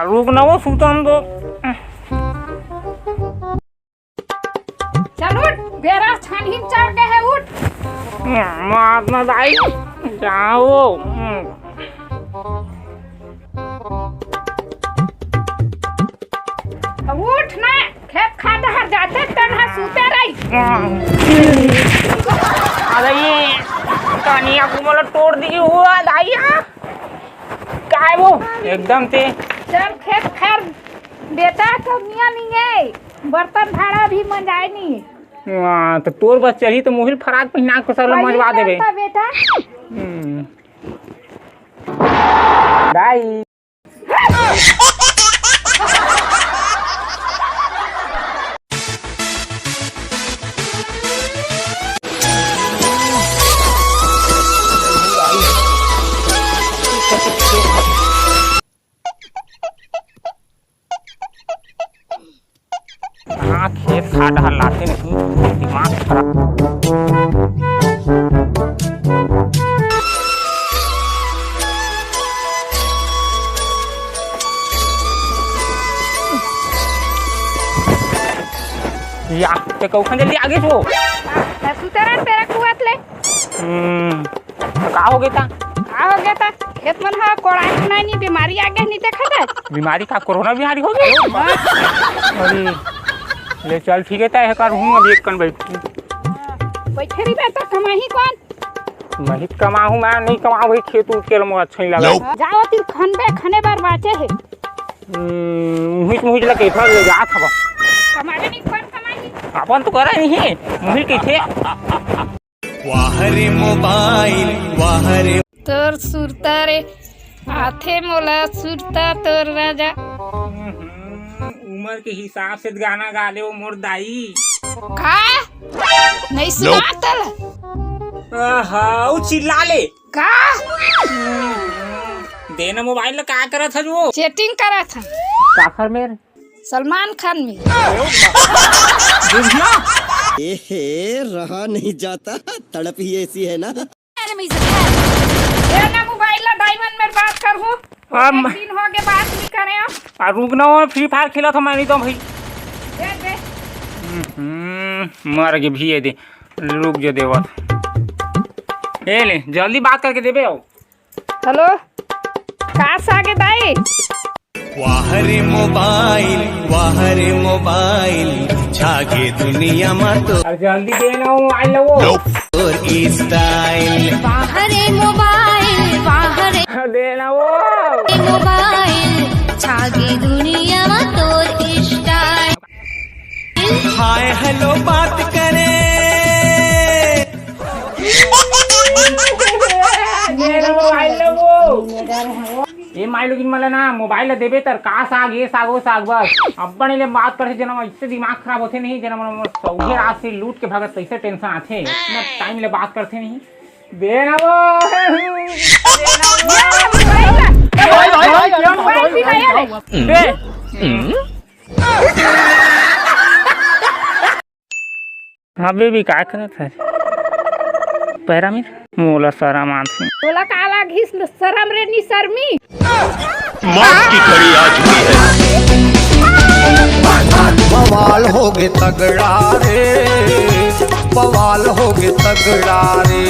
रुक ना वो सुतन दो। चल उठ, बेरा छानहीन चढ़ के है, उठ। मार ना दाई जाओ। उठ ना, खेत खादहर जाते तन्हा सूते रही। अरे ये कनिया को मला तोड़ दी हुआ दाई। काय वो एकदम से चल खेत खैर बेटा कमियां नहीं है, बर्तन भाड़ा भी मंजाए नहीं। तो तोर बस चली तो मोहिल फराक पहना के सब मजवा देबे बेटा। दाई हाँ खेत खाद हलाते नहीं, दिमाग खराब। या ते कौखन जल्दी आगे छो सुतरा तेरा कुआत ले। तो का हो गया था खेत मन हा कोड़ाई नहीं बीमारी आ गई नहीं देखा था। बीमारी का कोरोना बीमारी हो गई। अरे ले चल ठीक है तय कर हूँ अभी एक कन बैठ बैठे रही बैठा कमाही कौन मैं कमाऊँ मैं नहीं कमाऊँ भाई खेत उठ के मुझे अच्छा नहीं लगा। जाओ तिर खाने बार बाचे है मुहित लगे था ले जा था कमाने नहीं कौन कमाही अपन तो करा नहीं है मुहित के थे वाहरे मोबाइल वाहरे तोर सुरता रे आथे मोला सुरता तोर राजा। उम्र के हिसाब से गाना गा ले वो मोर दाई का नहीं सुना तल हाँ चिल्ला ले का देना मोबाइल का करत था जो चैटिंग करा था काफर मेरे सलमान खान में। एहे रहा नहीं जाता, तड़प ही ऐसी है ना। ना मोबाइल ला डायमंड में बात कर हूँ दिन हो गए बात नहीं करे आप। रुक ना फ्री फायर खेला था मैंने तो भाई दे दे मर के भी दे रुक जो देवा ए ले जल्दी बात करके देबे आओ। हेलो काश आगे दाई वाहरे मोबाइल छागे दुनिया में तो जल्दी देना मोबाइल लो और स्टाइल वाहरे मोबाइल वाहरे देना वो मोबाइल छागे दुनिया में तोर स्टाइल। हाय हेलो बात करे मोबाइल लो ये माइलो की मला ना मोबाइल देबे तर का साग ये सागो साग बस अब ने बात करे जना इससे दिमाग खराब होते नहीं जना मन सौगे रात से लूट के भागत कैसे टेंशन आथे इतना टाइम ले बात करते नहीं देना वो अबे भी का करत है पैरा में मोला शरम आथे बोला काला घिस शरम रे नी शर्मी मौत की घड़ी आ चुकी है। बवाल हो गए तगड़ा रे, बवाल हो गए तगड़ा रे।